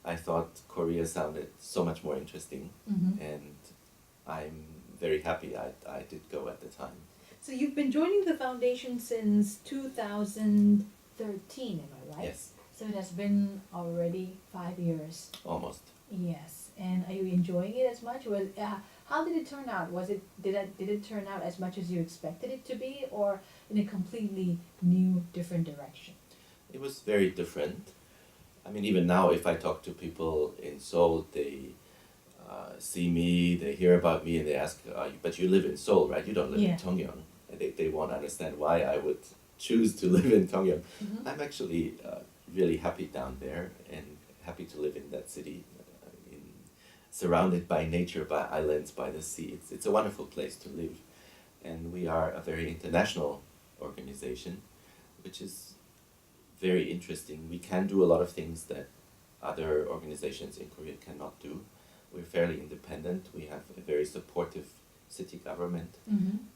I thought Korea sounded so much more interesting, and I'm very happy I did go at the time. So you've been joining the foundation since 2013, am I right? Yes, So it has been already 5 years. almost. Yes, and are you enjoying it as much? Well, how did it turn out? Did it turn out as much as you expected it to be, or in a completely new, different direction? It was very different. I mean, even now, if I talk to people in Seoul, they see me, they hear about me, and they ask, but you live in Seoul, right? You don't live Yeah. in Tongyeong. And they won't understand why I would choose to live in Tongyeong. I'm actually really happy down there and happy to live in that city, surrounded by nature, by islands, by the sea. It's a wonderful place to live. And we are a very international organization, which is very interesting. We can do a lot of things that other organizations in Korea cannot do. We're fairly independent. We have a very supportive city government,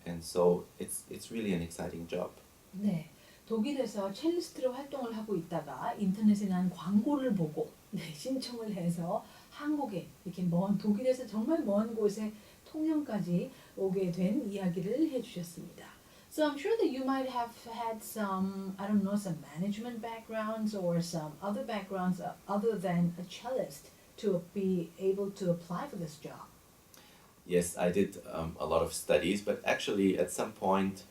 and so it's really an exciting job. 네, 독일에서 첼리스트로 활동을 하고 있다가 인터넷에 난 광고를 보고 신청을 해서 한국에 이렇게 먼 독일에서 정말 먼 곳에 통영까지 오게 된 이야기를 해주셨습니다. So I'm sure that you might have had some, I don't know, some management backgrounds or some other backgrounds other than a cellist to be able to apply for this job. Yes, I did a lot of studies, but actually at some point,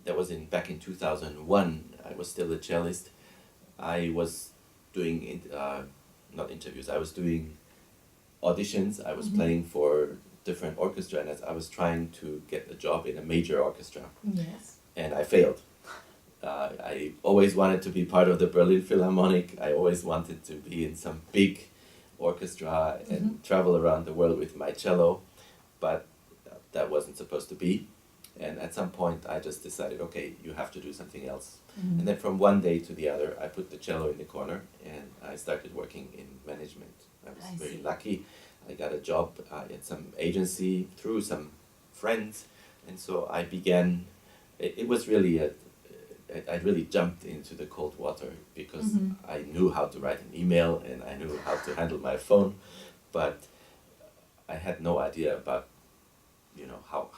that was back in 2001, I was still a cellist. I was doing, not interviews, I was doing auditions. I was playing for different orchestra, and I was trying to get a job in a major orchestra. Yes. And I failed. I always wanted to be part of the Berlin Philharmonic. I always wanted to be in some big orchestra and travel around the world with my cello, but that wasn't supposed to be. And at some point I just decided, okay, you have to do something else. And then from one day to the other, I put the cello in the corner and I started working in management. I was very lucky. I got a job at some agency through some friends, and so I began. It was really I really jumped into the cold water because I knew how to write an email and I knew how to handle my phone, but I had no idea about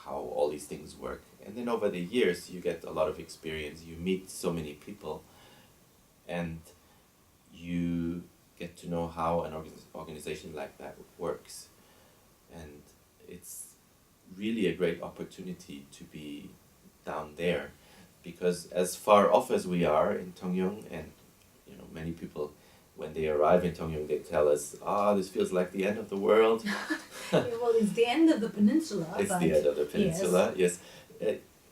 how all these things work. And then over the years you get a lot of experience, you meet so many people, and you get to know how an organization like that works. And it's really a great opportunity to be down there, because as far off as we are in Tongyeong, and many people when they arrive in Tongyeong, they tell us, this feels like the end of the world. Well, it's the end of the peninsula. It's the end of the peninsula, yes.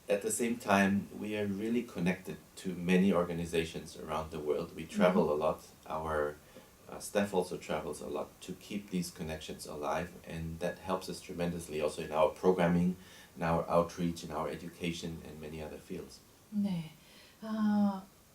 At the same time, we are really connected to many organizations around the world. We travel a lot. Our staff also travels a lot to keep these connections alive, and that helps us tremendously also in our programming, in our outreach, in our education, and many other fields. 네.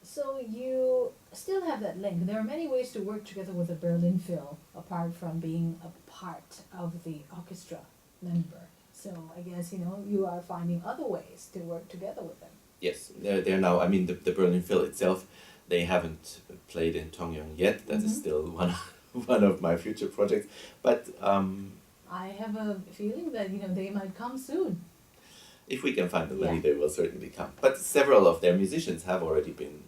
So you still have that link. There are many ways to work together with the Berlin Phil, apart from being a part of the orchestra member. So I guess you are finding other ways to work together with them. Yes, they're now. I mean, the Berlin Phil itself, they haven't played in Tongyeong yet. That is still one of my future projects. But I have a feeling that they might come soon. If we can find the money, they will certainly come. But several of their musicians have already been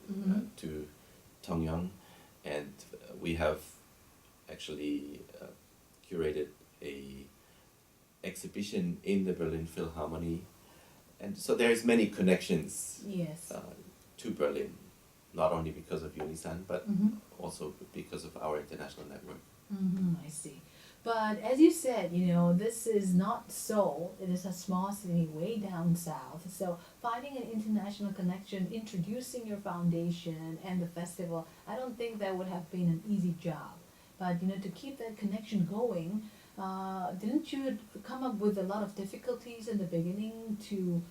to Tongyeong, and we have actually curated a exhibition in the Berlin Philharmonic, and so there's many connections to Berlin, not only because of Unisan, but also because of our international network. I see. But as you said, this is not Seoul. It is a small city way down south. So finding an international connection, introducing your foundation and the festival, I don't think that would have been an easy job. But to keep that connection going, didn't you come up with a lot of difficulties in the beginning to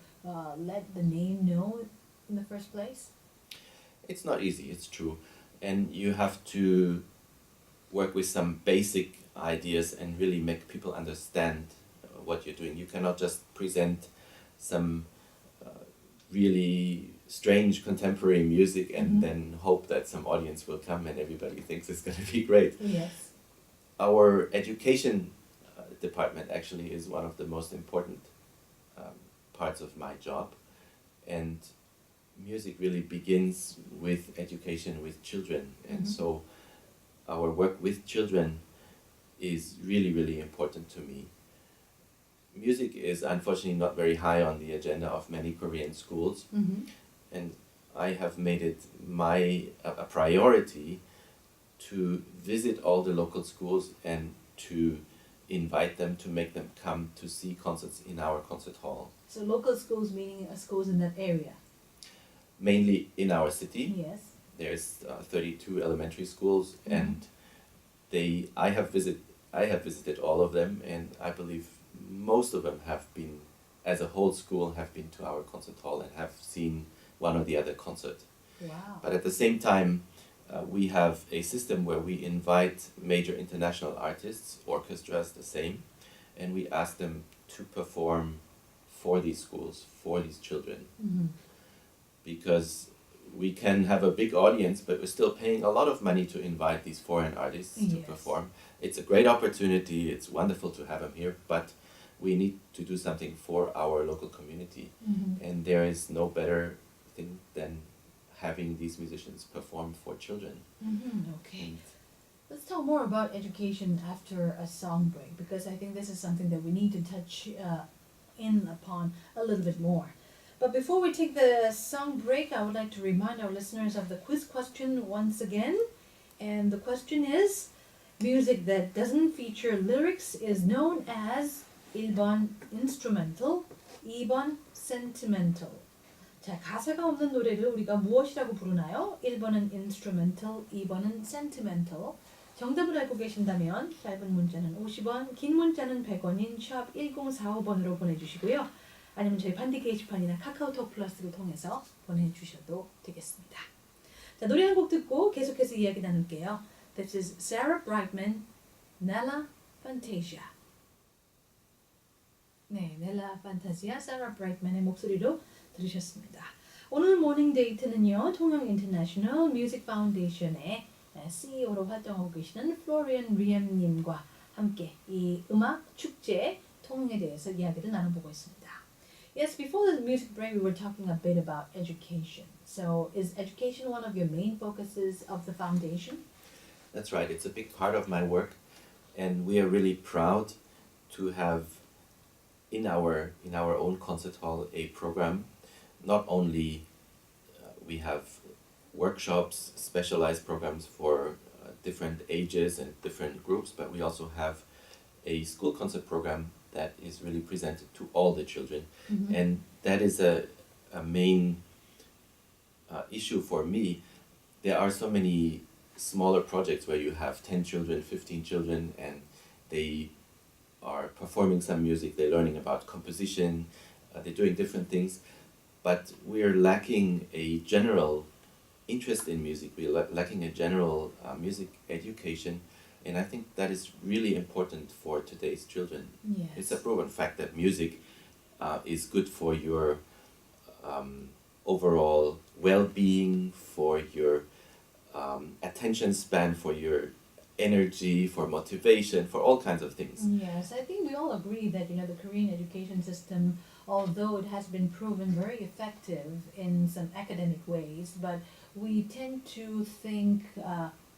let the name know in the first place? It's not easy, it's true. And you have to work with some basic ideas and really make people understand what you're doing. You cannot just present some really strange contemporary music and then hope that some audience will come and everybody thinks it's going to be great. Yes. Our education department actually is one of the most important parts of my job, and music really begins with education with children, and so our work with children is really, really important to me. Music is unfortunately not very high on the agenda of many Korean schools, and I have made it a priority to visit all the local schools and to invite them, to make them come to see concerts in our concert hall. So local schools meaning schools in that area? Mainly in our city. Yes. There's 32 elementary schools, and I have visited all of them, and I believe most of them have been, as a whole school, have been to our concert hall and have seen one or the other concert. Wow. But at the same time, we have a system where we invite major international artists, orchestras the same, and we ask them to perform for these schools, for these children. Because we can have a big audience, but we're still paying a lot of money to invite these foreign artists to perform. It's a great opportunity, it's wonderful to have them here, but we need to do something for our local community. And there is no better thing than having these musicians perform for children. Okay. Let's talk more about education after a song break, because I think this is something that we need to touch in upon a little bit more. But before we take the song break, I would like to remind our listeners of the quiz question once again. And the question is, music that doesn't feature lyrics is known as 1번 instrumental, 2번 sentimental. 자, 가사가 없는 노래를 우리가 무엇이라고 부르나요? 1번은 instrumental, 2번은 sentimental. 정답을 알고 계신다면 짧은 문자는 50원, 긴 문자는 100원인 샵 1045번으로 보내주시고요. 아니면 저희 반디 게시판이나 카카오톡 플러스를 통해서 보내주셔도 되겠습니다. 자, 노래 한 곡 듣고 계속해서 이야기 나눌게요. This is Sarah Brightman, Nella Fantasia. 네, Nella Fantasia, Sarah Brightman의 목소리로 들으셨습니다. 오늘 모닝 데이트는요, 통영 인터내셔널 뮤직 파운데이션의 CEO로 활동하고 계시는 Florian Riem님과 함께 이 음악 축제 통영에 대해서 이야기를 나눠보고 있습니다. Yes, before the music break, we were talking a bit about education. So, is education one of your main focuses of the foundation? That's right. It's a big part of my work, and we are really proud to have in our own concert hall a program. Not only we have workshops, specialized programs for different ages and different groups, but we also have a school concert program that is really presented to all the children. And that is a main issue for me. There are so many smaller projects where you have 10 children, 15 children, and they are performing some music, they're learning about composition, they're doing different things, but we're lacking a general interest in music, we're lacking a general music education, and I think that is really important for today's children. Yes. It's a proven fact that music is good for your overall well-being, for your attention span, for your energy, for motivation, for all kinds of things. Yes, I think we all agree that the Korean education system, although it has been proven very effective in some academic ways, but we tend to think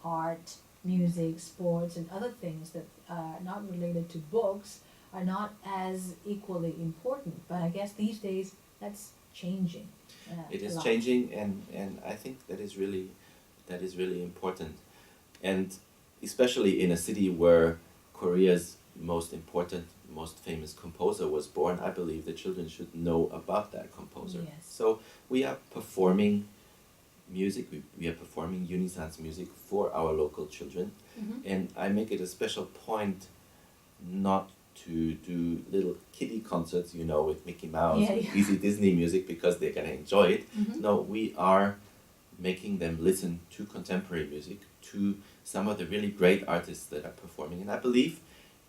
art, music, sports, and other things that are not related to books are not as equally important. But I guess these days that's changing. It is changing, and I think that is really important, and especially in a city where Korea's most important, most famous composer was born, I believe the children should know about that composer. Yes. So we are performing music, we are performing Unisan's music for our local children, and I make it a special point not to do little kiddie concerts, with Mickey Mouse, with easy Disney music because they're going to enjoy it. No, we are making them listen to contemporary music, to some of the really great artists that are performing. And I believe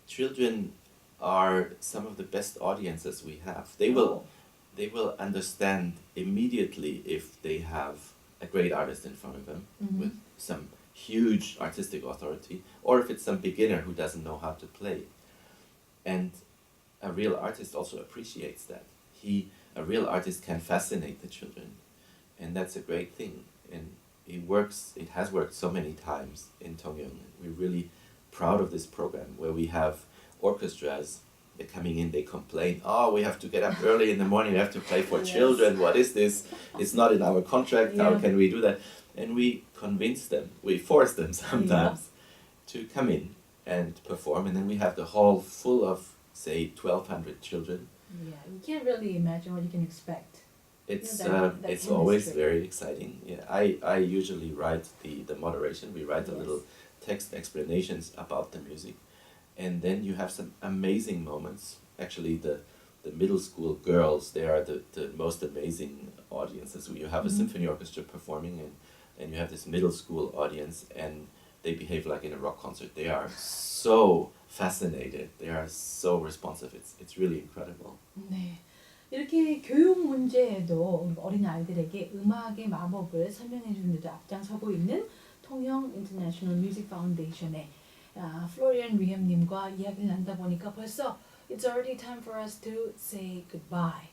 children are some of the best audiences we have. They they will understand immediately if they have a great artist in front of them with some huge artistic authority, or if it's some beginner who doesn't know how to play. And a real artist also appreciates that. A real artist can fascinate the children, and that's a great thing. And it has worked so many times in Tongyeong. We're really proud of this program where we have orchestras. They're coming in, they complain, oh, we have to get up early in the morning, we have to play for children, what is this? It's not in our contract, how can we do that? And we convince them, we force them sometimes to come in and perform, and then we have the hall full of, say, 1,200 children. Yeah, you can't really imagine what you can expect. It's that always chemistry. very exciting. Yeah, I usually write the moderation, we write a little text explanations about the music. And then you have some amazing moments. Actually, the middle school girls, they are the most amazing audiences. You have a symphony orchestra performing, and you have this middle school audience, and they behave like in a rock concert. They are so fascinated. They are so responsive. It's really incredible. 네. 이렇게 교육 문제에도 어린 아이들에게 음악의 마법을 설명해 주는 데도 앞장서고 있는 통영 인터내셔널 뮤직 파운데이션의 Florian Riem님과 이야기를 나누다 보니까 벌써 it's already time for us to say goodbye.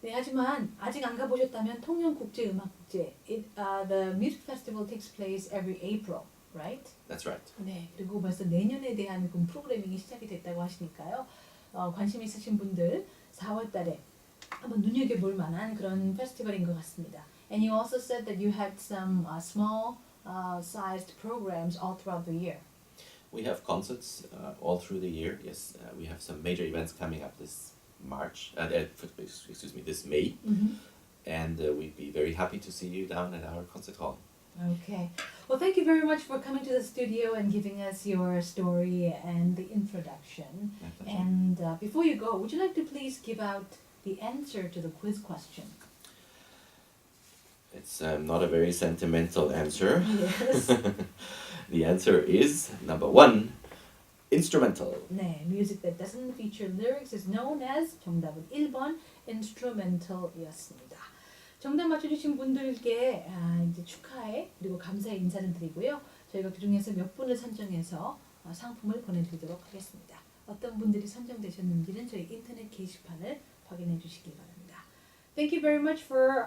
네, 하지만 아직 안 가보셨다면 통영국제음악제 the music festival takes place every April, right? That's right. 네, 그리고 벌써 내년에 대한 그 프로그래밍이 시작이 됐다고 하시니까요. 관심 있으신 분들 4월 달에 한번 눈여겨볼 만한 그런 페스티벌인 것 같습니다. And you also said that you had some small sized programs all throughout the year. We have concerts all through the year. Yes, we have some major events coming up this March. This May, and we'd be very happy to see you down at our concert hall. Okay. Well, thank you very much for coming to the studio and giving us your story and the introduction. My pleasure. And before you go, would you like to please give out the answer to the quiz question? It's not a very sentimental answer. Yes. The answer is number 1, instrumental. 네, music that doesn't feature lyrics is known as 정답은 1번 instrumental이었습니다. 정답 맞춰주신 분들께 이제 축하해 그리고 감사의 인사를 드리고요. 저희가 그중에서 몇 분을 선정해서 상품을 보내드리도록 하겠습니다. 어떤 분들이 선정되셨는지는 저희 인터넷 게시판을 확인해 주시기 바랍니다. Thank you very much for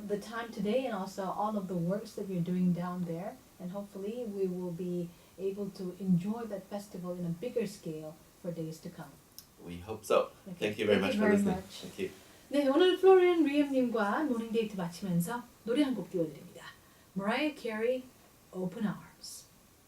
the time today and also all of the works that you're doing down there. And hopefully we will be able to enjoy that festival in a bigger scale for days to come. We hope so. Okay. Thank you very much for listening. much. Thank you. 네, 오늘 플로리안 리엠님과 모닝데이트 마치면서 노래 한 곡 띄워드립니다. Mariah Carey, Open Arms.